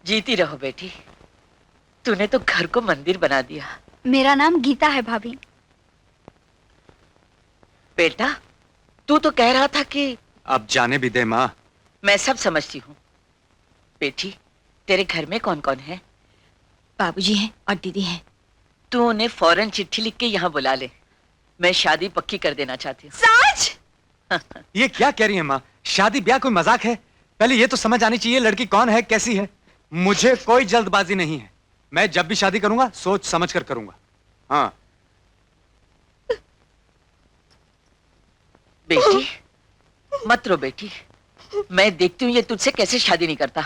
जीती रहो बेटी, तूने तो घर को मंदिर बना दिया। मेरा नाम गीता है भाभी। बेटा, तू तो कह रहा था कि... अब जाने भी दे माँ। मैं सब समझती हूँ। बेटी, तेरे घर में कौन कौन है? बाबूजी हैं और दीदी हैं। तू उन्हें फौरन चिट्ठी लिख के यहाँ बुला ले। मैं शादी पक्की कर देना चाहती हूँ। सच? ये क्या कह रही है माँ? शादी ब्याह कोई मजाक है? पहले ये तो समझ आनी चाहिए लड़की कौन है, कैसी है। मुझे कोई जल्दबाजी नहीं है। मैं जब भी शादी करूंगा सोच समझ कर करूंगा। हाँ बेटी, मत रो बेटी। मैं देखती हूँ ये तुझसे कैसे शादी नहीं करता।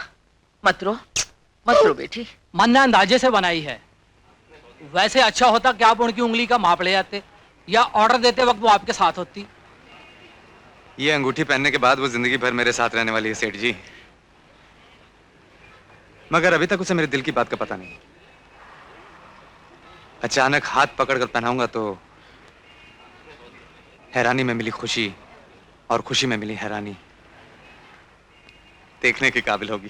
मत रो बेटी। मन्ना अंदाजे से बनाई है। वैसे अच्छा होता कि आप उनकी उंगली का माप ले जाते या ऑर्डर देते वक्त वो आपके साथ होती। ये अंगूठी पहनने के बाद वो जिंदगी भर मेरे साथ रहने वाली है सेठ जी। मगर अभी तक उसे मेरे दिल की बात का पता नहीं। अचानक हाथ पकड़कर पहनाऊंगा तो हैरानी में मिली खुशी और खुशी में मिली हैरानी देखने के काबिल होगी।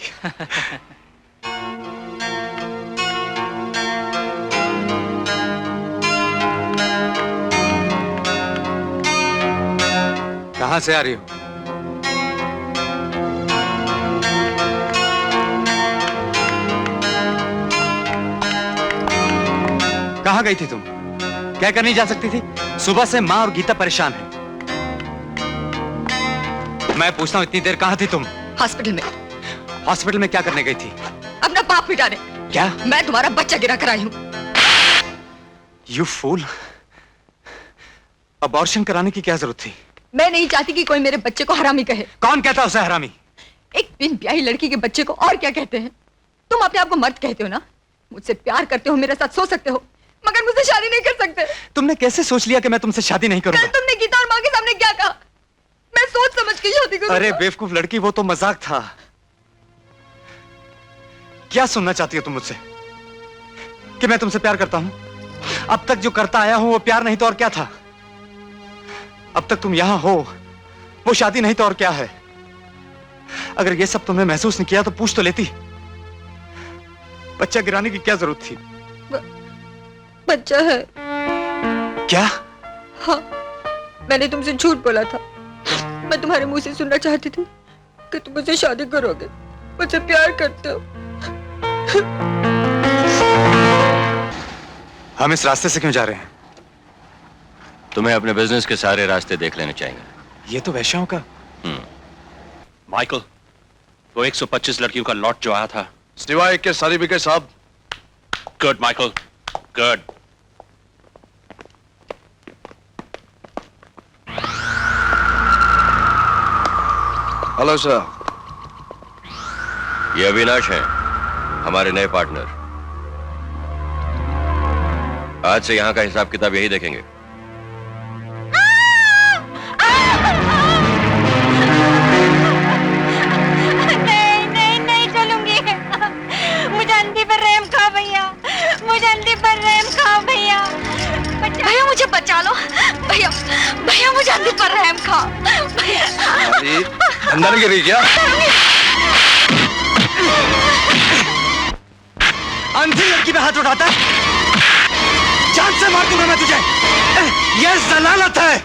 कहां से आ रही हो? कहां गई थी तुम? क्या करने जा सकती थी? सुबह से माँ और गीता परेशान है। मैं पूछता हूं इतनी देर कहां थी तुम? हॉस्पिटल में। हॉस्पिटल में क्या करने गई थी? अपना पाप मिटाने। क्या? मैं तुम्हारा बच्चा गिरा कर आई हूं। You fool. अबॉर्शन कराने की क्या जरूरत थी? मैं नहीं चाहती कि कोई मेरे बच्चे को हरामी कहे। कौन कहता उसे हरामी? एक बिन ब्याही लड़की के बच्चे को और क्या कहते हैं? तुम अपने आप को मर्द कहते हो ना? मुझसे प्यार करते हो, मेरे साथ सो सकते हो, मगर मुझसे शादी नहीं कर सकते। तुमने कैसे सोच लिया कि मैं तुमसे शादी नहीं करूंगा? कल तुमने गीता और माँ के सामने क्या कहा? मैं सोच समझ के शादी करूंगा। अरे बेवकूफ लड़की, वो तो मजाक था। क्या सुनना चाहती हो तुम मुझसे? कि मैं तुमसे प्यार करता हूं? अब तक जो करता आया हूं वो प्यार नहीं तो और क्या था? अब तक तुम यहां हो, वो शादी नहीं तो और क्या है? अगर ये सब तुमने महसूस नहीं किया तो पूछ तो लेती। बच्चा गिराने की क्या जरूरत थी? बच्चा है। क्या? हाँ, मैंने तुमसे झूठ बोला था। मैं तुम्हारे मुंह से सुनना चाहती थी कि तुम मुझसे शादी करोगे, मुझसे प्यार करते हो। हम इस रास्ते से क्यों जा रहे हैं? तुम्हें अपने बिजनेस के सारे रास्ते देख लेने चाहिए। ये तो वैश्याओं का। माइकल, वो 125 लड़कियों का लॉट जो आया था, सिवाय के सारी बिके साहब। Good Michael, good. Hello sir. ये अविनाश हैं, हमारे नए पार्टनर। आज से यहां का हिसाब किताब यही देखेंगे। नहीं चलूंगी। मुझे अंधी पर रहम खाओ भैया, मुझे अंधी पर रहम खाओ भैया। भैया मुझे बचा लो, भैया भैया मुझे अंधी पर रहम खाओ भैया। अंदर गिरी क्या? अंधी लड़की पे हाथ उठाता है? जान से मार दूंगा मैं तुझे। यह जलालत है।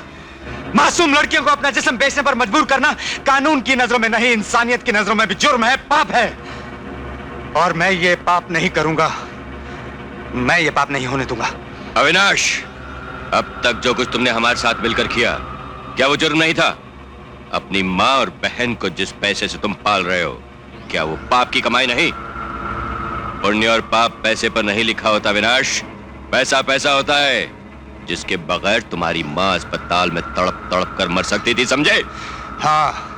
मासूम लड़कियों को अपना जिस्म बेचने पर मजबूर करना कानून की नजरों में नहीं, इंसानियत की नजरों में भी जुर्म है, पाप है। और मैं ये पाप नहीं करूंगा। मैं ये पाप नहीं होने दूंगा। अविनाश, अब तक जो कुछ तुमने हमारे साथ मिलकर किया, क्या वो जुर्म नहीं था? अपनी माँ और बहन को जिस पैसे से तुम पाल रहे हो, क्या वो पाप की कमाई नहीं? पुण्य और पाप पैसे पर नहीं लिखा होता अविनाश। पैसा पैसा होता है, जिसके बगैर तुम्हारी माँ अस्पताल में तड़प तड़प कर मर सकती थी, समझे? हाँ,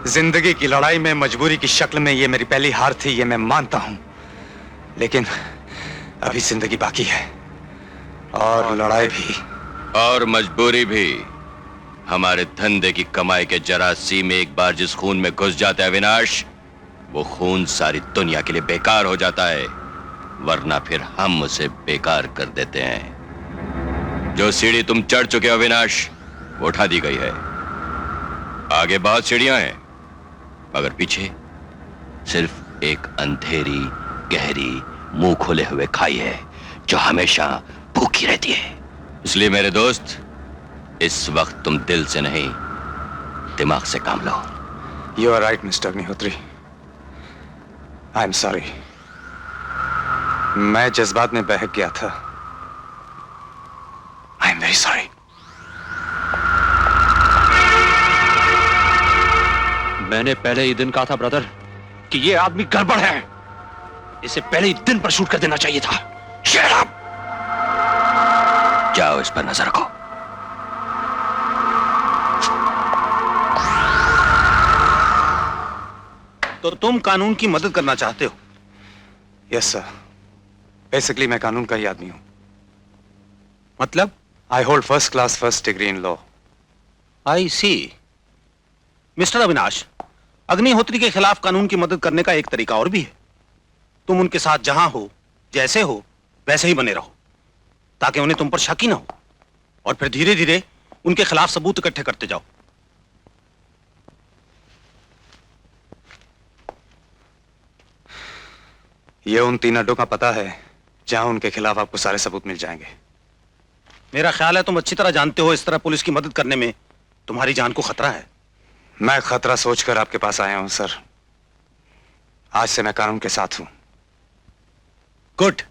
जिंदगी की लड़ाई में मजबूरी की शक्ल में ये मेरी पहली हार थी, ये मैं मानता हूं। लेकिन अभी जिंदगी बाकी है, और लड़ाई भी, और मजबूरी भी। हमारे धंधे की कमाई के जरासीम में एक बार जिस खून में घुस जाता है अविनाश, वो खून सारी दुनिया के लिए बेकार हो जाता है, वरना फिर हम उसे बेकार कर देते हैं। जो सीढ़ी तुम चढ़ चुके हो अविनाश, वो उठा दी गई है। आगे बहुत सीढ़ियां हैं, मगर पीछे सिर्फ एक अंधेरी गहरी मुंह खोले हुए खाई है जो हमेशा भूखी रहती है। इसलिए मेरे दोस्त, इस वक्त तुम दिल से नहीं दिमाग से काम लो। You are right mister Agnihotri, I am sorry. मैं जज्बात में बहक गया था। I am very sorry. मैंने पहले ही दिन कहा था ब्रदर कि ये आदमी गड़बड़ है। इसे पहले ही दिन पर शूट कर देना चाहिए था। Shut up! जाओ इस पर नजर रखो। तो तुम कानून की मदद करना चाहते हो? यस सर, बेसिकली मैं कानून का ही आदमी हूं। मतलब? I hold first class first degree in law. I see. Mister Avinash, Agnihotri के खिलाफ कानून की मदद करने का एक तरीका और भी है। तुम उनके साथ जहां हो, जैसे हो, वैसे ही बने रहो, ताकि उन्हें तुम पर शक ही ना हो, और फिर धीरे धीरे उनके खिलाफ सबूत इकट्ठे करते जाओ। ये उन तीन अड्डों का पता है जहां उनके खिलाफ आपको सारे सबूत मिल जाएंगे। मेरा ख्याल है तुम अच्छी तरह जानते हो इस तरह पुलिस की मदद करने में तुम्हारी जान को खतरा है। मैं खतरा सोचकर आपके पास आया हूं सर। आज से मैं कानून के साथ हूं। गुड।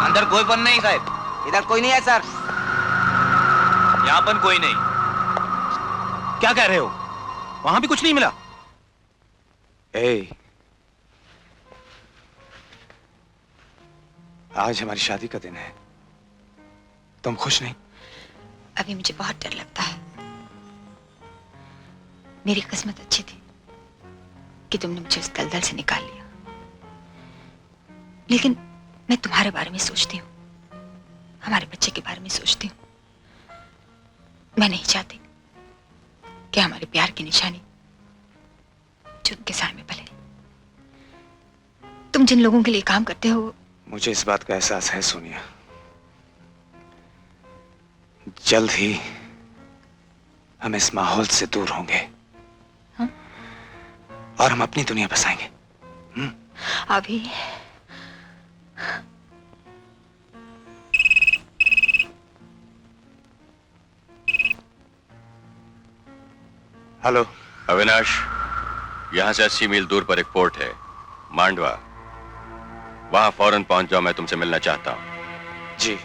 अंदर कोई बंद नहीं साहब, इधर कोई नहीं है सर। यहाँ पर कोई नहीं। क्या कह रहे हो? वहां भी कुछ नहीं मिला? ए, आज हमारी शादी का दिन है। तुम खुश नहीं? अभी मुझे बहुत डर लगता है। मेरी किस्मत अच्छी थी कि तुमने मुझे उस दलदल से निकाल लिया, लेकिन मैं तुम्हारे बारे में सोचती हूँ, हमारे बच्चे के बारे में सोचती हूँ। मैं नहीं चाहती कि हमारे प्यार की निशानी चुन के साए में पले। तुम जिन लोगों के लिए काम करते हो, मुझे इस बात का एहसास है सोनिया। जल्द ही हम इस माहौल से दूर होंगे। हाँ? और हम अपनी दुनिया बसाएंगे। अभी हेलो अविनाश, यहां से 80 मील दूर पर एक पोर्ट है, मांडवा। वहां फौरन पहुंच जाओ, मैं तुमसे मिलना चाहता हूं। जी।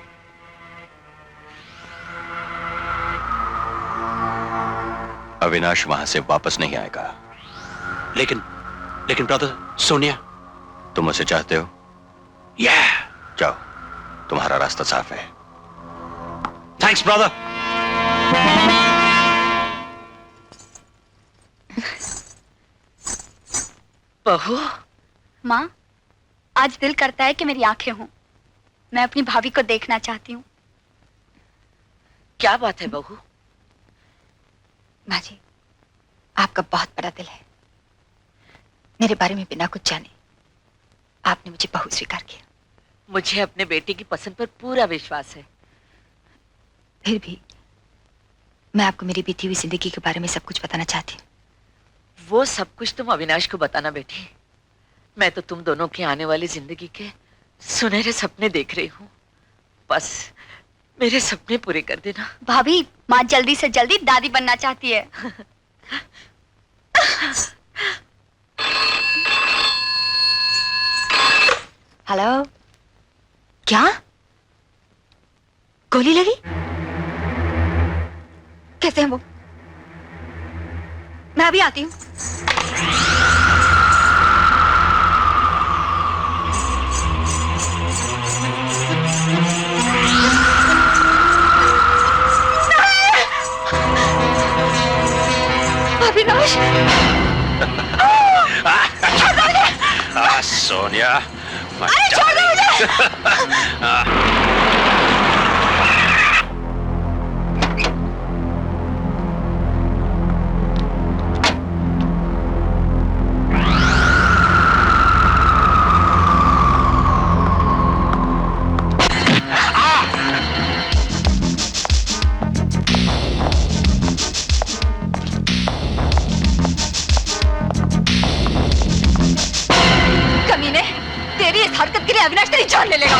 अविनाश वहां से वापस नहीं आएगा। लेकिन ब्रदर, सोनिया। तुम उसे चाहते हो? जाओ, तुम्हारा रास्ता साफ है। Thanks brother. बहू, माँ, आज दिल करता है कि मेरी आंखें हों। मैं अपनी भाभी को देखना चाहती हूँ। क्या बात है बहू? माँ जी, आपका बहुत बड़ा दिल है। मेरे बारे में बिना कुछ जाने आपने मुझे बहू स्वीकार किया। मुझे अपने बेटे की पसंद पर पूरा विश्वास है। फिर भी मैं आपको मेरी बीती हुई जिंदगी के बारे में सब कुछ बताना चाहती हूँ। वो सब कुछ तुम अविनाश को बताना बेटी। मैं तो तुम दोनों की आने वाली जिंदगी के सुनहरे सपने देख रही हूँ। बस मेरे सपने पूरे कर देना। भाभी, माँ जल्दी से जल्दी दादी बनना चाहती है। हेलो, क्या गोली लगी? कैसे हैं वो? मैं अभी आती हूँ। अविनाश! सोनिया, अरे छोड़ दो मुझे। कमीने, तेरी इस हरकत के लिए अविनाश तेरी जान ले लेगा।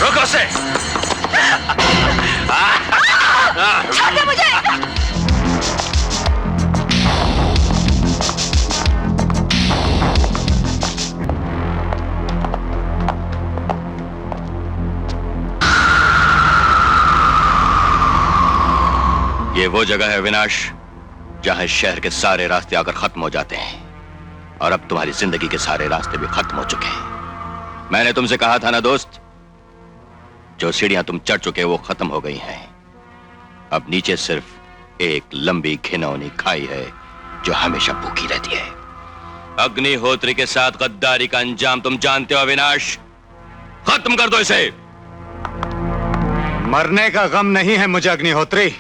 रोको उसे। छोड़ दे मुझे। ये वो जगह है अविनाश जहां इस शहर के सारे रास्ते आकर खत्म हो जाते हैं और अब तुम्हारी जिंदगी के सारे रास्ते भी खत्म हो चुके हैं। मैंने तुमसे कहा था ना दोस्त, जो सीढ़ियां तुम चढ़ चुके वो खत्म हो गई हैं। अब नीचे सिर्फ एक लंबी घिनौनी खाई है जो हमेशा भूखी रहती है। अग्निहोत्री के साथ गद्दारी का अंजाम तुम जानते हो अविनाश। खत्म कर दो इसे। मरने का गम नहीं है मुझे अग्निहोत्री,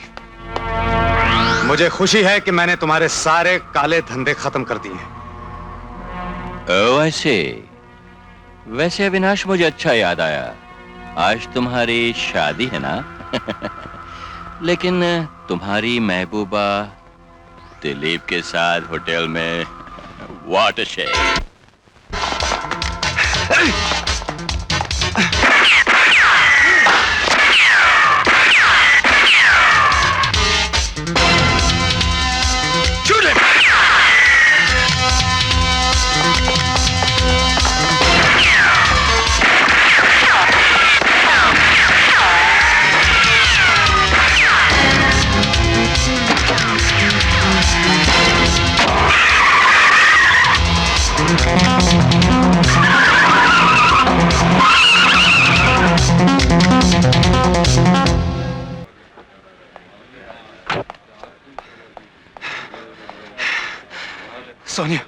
मुझे खुशी है कि मैंने तुम्हारे सारे काले धंधे खत्म कर दिए। वैसे अविनाश, मुझे अच्छा याद आया, आज तुम्हारी शादी है ना? लेकिन तुम्हारी महबूबा दिलीप के साथ होटल में what a shame. Sonia,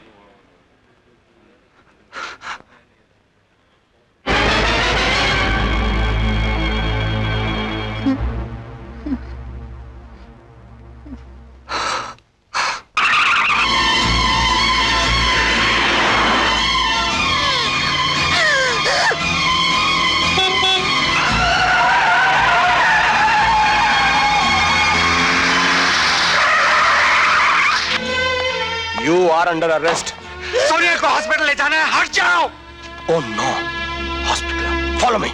You are under arrest. Sonia को हॉस्पिटल ले जाना है, हट जाओ। Oh no! Hospital. Follow me.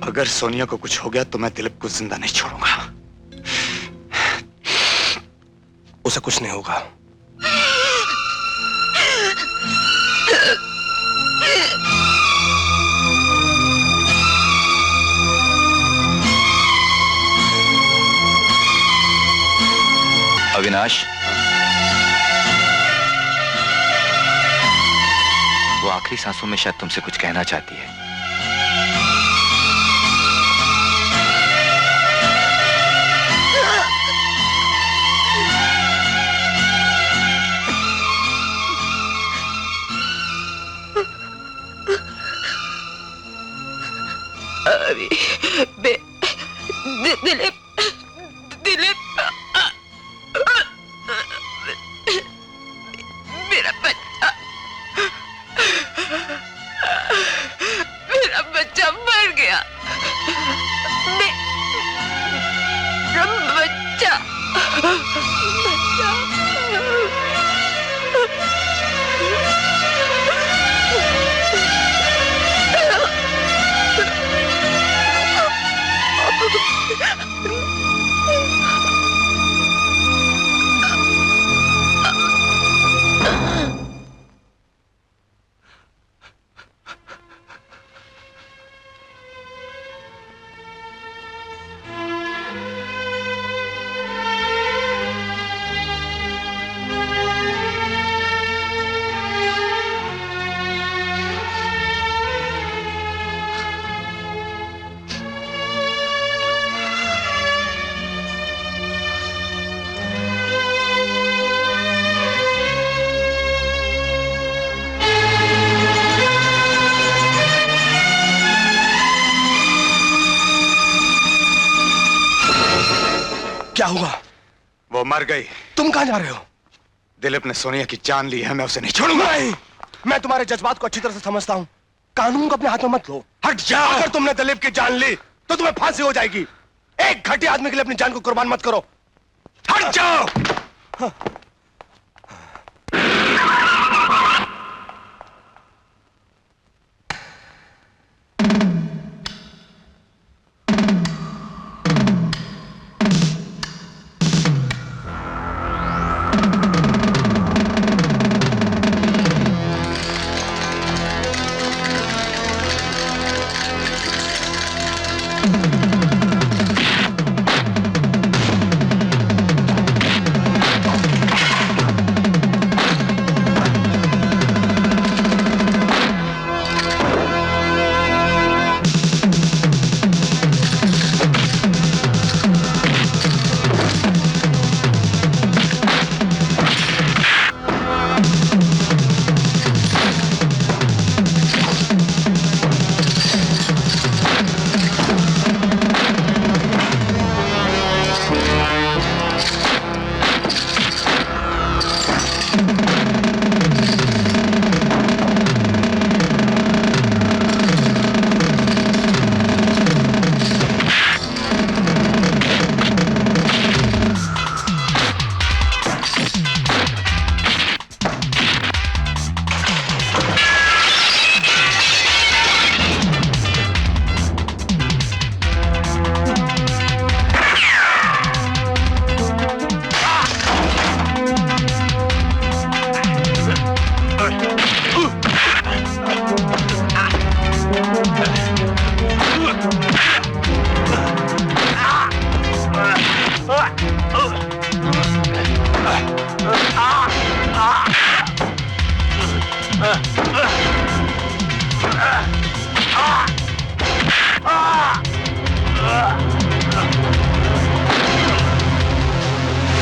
अगर सोनिया को कुछ हो गया तो मैं दिलीप को जिंदा नहीं छोड़ूंगा। उसे कुछ नहीं होगा। अविनाश, वो आखिरी सांसों में शायद तुमसे कुछ कहना चाहती है। अरे दिलीप, दिलीप, मेरा बच्चा, क्या हुआ? वो मर गई। तुम कहां जा रहे हो? दिलीप ने सोनिया की जान ली है, मैं उसे नहीं छोड़ूंगा। नहीं, मैं तुम्हारे जज्बात को अच्छी तरह से समझता हूं। कानून को अपने हाथ में मत लो। हट जाओ। अगर तुमने दिलीप की जान ली तो तुम्हें फांसी हो जाएगी। एक घटिया आदमी के लिए अपनी जान को कुर्बान मत करो। हट जाओ।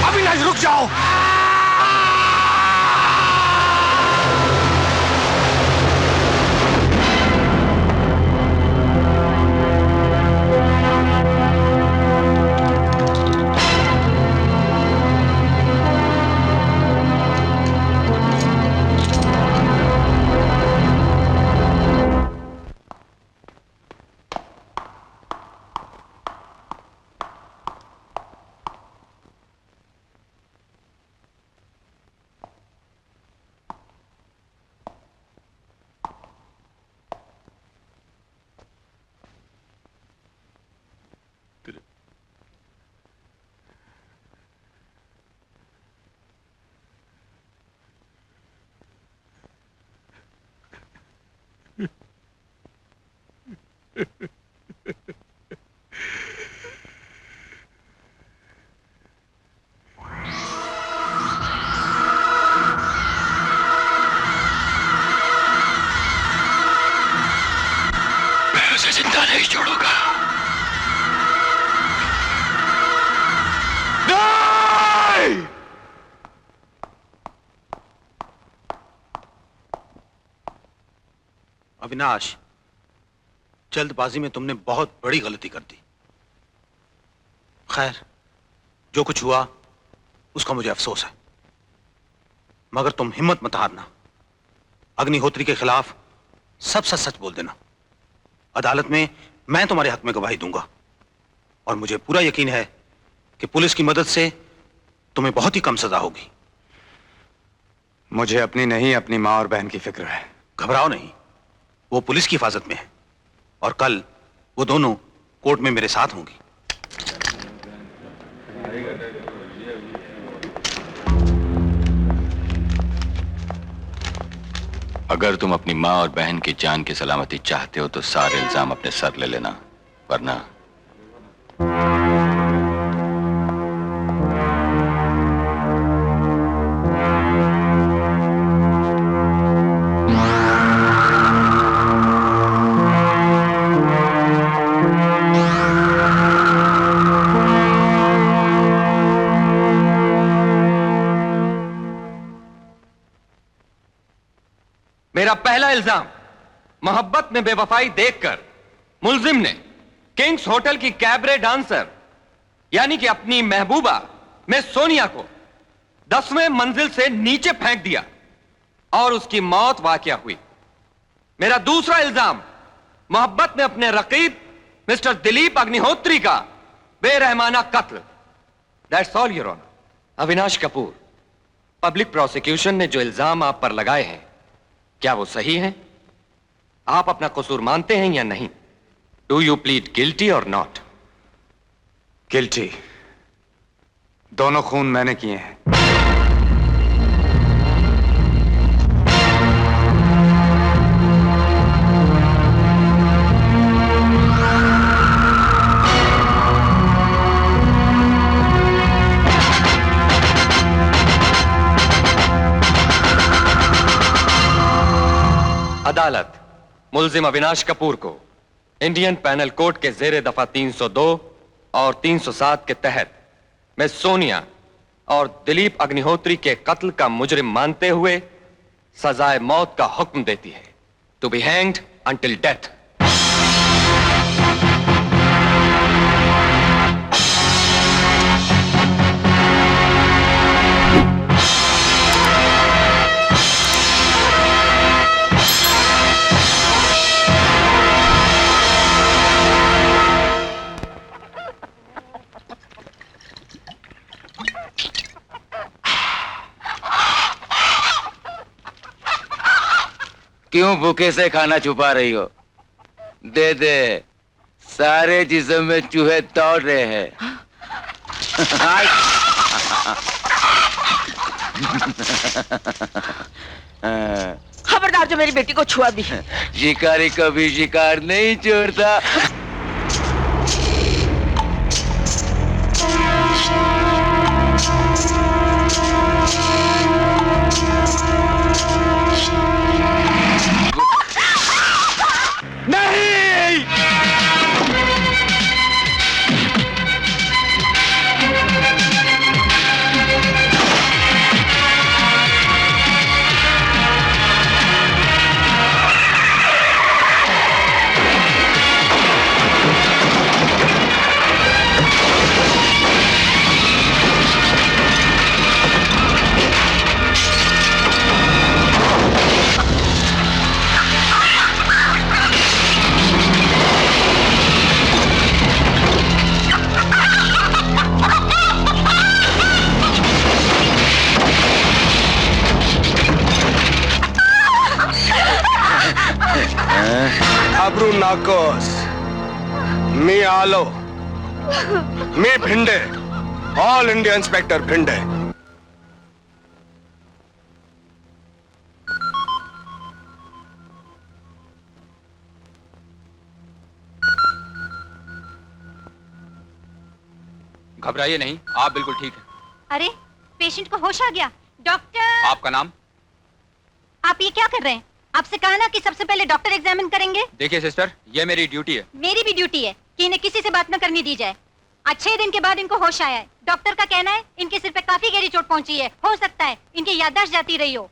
अविनाश रुक जाओ। जिंदा नहीं छोड़ूंगा। नहीं! अविनाश, जल्दबाजी में तुमने बहुत बड़ी गलती कर दी। खैर, जो कुछ हुआ उसका मुझे अफसोस है, मगर तुम हिम्मत मत हारना। अग्निहोत्री के खिलाफ सब सच बोल देना। अदालत में मैं तुम्हारे हक में गवाही दूंगा और मुझे पूरा यकीन है कि पुलिस की मदद से तुम्हें बहुत ही कम सजा होगी। मुझे अपनी नहीं, अपनी मां और बहन की फिक्र है। घबराओ नहीं, वो पुलिस की हिफाजत में है और कल वो दोनों कोर्ट में मेरे साथ होंगी। अगर तुम अपनी माँ और बहन की जान की सलामती चाहते हो तो सारे इल्जाम अपने सर ले लेना, वरना मेरा पहला इल्जाम, मोहब्बत में बेवफाई देखकर मुलजिम ने किंग्स होटल की कैबरे डांसर यानी कि अपनी महबूबा मिस सोनिया को 10वें मंजिल से नीचे फेंक दिया और उसकी मौत वाकया हुई। मेरा दूसरा इल्जाम मोहब्बत में अपने रकीब मिस्टर दिलीप अग्निहोत्री का बेरहमाना कत्ल। That's all your honour. Avinash Kapoor, public prosecution ने जो इल्जाम आप पर लगाए हैं, क्या वो सही हैं? आप अपना कसूर मानते हैं या नहीं? डू यू प्लीड गिल्टी और नॉट? गिल्टी। दोनों खून मैंने किए हैं। अदालत मुल्जिम अविनाश कपूर को इंडियन पैनल कोड के जेर दफा 302 और 307 के तहत मिस सोनिया और दिलीप अग्निहोत्री के कत्ल का मुजरिम मानते हुए सजाए मौत का हुक्म देती है, to be hanged until death. क्यों भूखे से खाना छुपा रही हो? दे दे, सारे जिस्म में चूहे दौड़ रहे हैं। खबरदार जो मेरी बेटी को छुआ भी। शिकारी कभी शिकार नहीं छोड़ता। अब्रू नाकोस, मी आलो, मी Bhinde, all India inspector Bhinde. घबराइए नहीं, आप बिल्कुल ठीक हैं। अरे पेशेंट को होश आ गया। डॉक्टर, आपका नाम? आप ये क्या कर रहे हैं? आपसे कहा ना कि सबसे पहले डॉक्टर एग्जामिन करेंगे। देखिए सिस्टर, ये मेरी ड्यूटी है। मेरी भी ड्यूटी है कि इन्हें किसी से बात न करने दी जाए। आज 6 दिन के बाद इनको होश आया है। डॉक्टर का कहना है इनके सिर पे काफी गहरी चोट पहुंची है। हो सकता है इनकी याददाश्त जाती रही हो।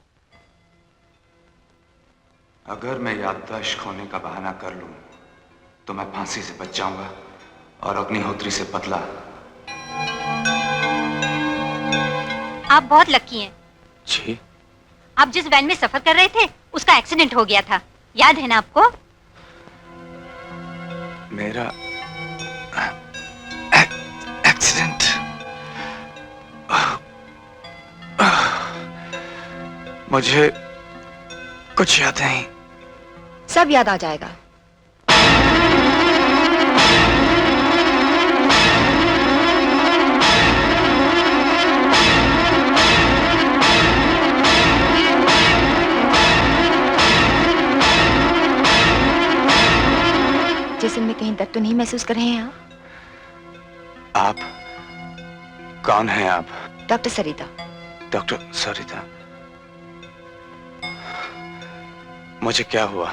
अगर मैं याददाश्त खोने का बहाना कर लूं, तो मैं फांसी से बच जाऊंगा और अग्निहोत्री से बदला। आप बहुत लकी हैं। जी? आप जिस वैन में सफर कर रहे थे उसका एक्सीडेंट हो गया था, याद है ना आपको? मेरा एक्सीडेंट? मुझे कुछ याद नहीं। सब याद आ जाएगा। जिस्म में कहीं दर्द तो नहीं महसूस कर रहे हैं आप? कौन हैं आप? डॉक्टर सरिता। डॉक्टर सरिता? मुझे क्या हुआ?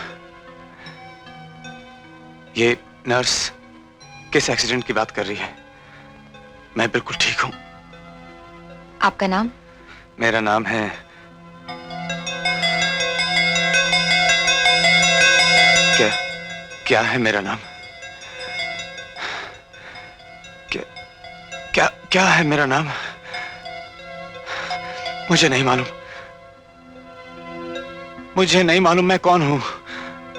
ये नर्स किस एक्सीडेंट की बात कर रही है? मैं बिल्कुल ठीक हूं। आपका नाम? मेरा नाम है क्या है मेरा नाम? क्या है मेरा नाम? मुझे नहीं मालूम। मुझे नहीं मालूम मैं कौन हूं।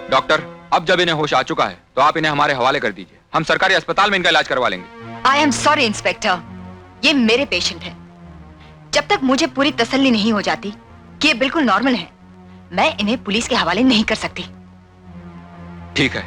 डॉक्टर, अब जब इन्हें होश आ चुका है तो आप इन्हें हमारे हवाले कर दीजिए। हम सरकारी अस्पताल में इनका इलाज करवा लेंगे। आई एम सॉरी इंस्पेक्टर, ये मेरे पेशेंट है। जब तक मुझे पूरी तसल्ली नहीं हो जाती कि ये बिल्कुल नॉर्मल है, मैं इन्हें पुलिस के हवाले नहीं कर सकती। ठीक है,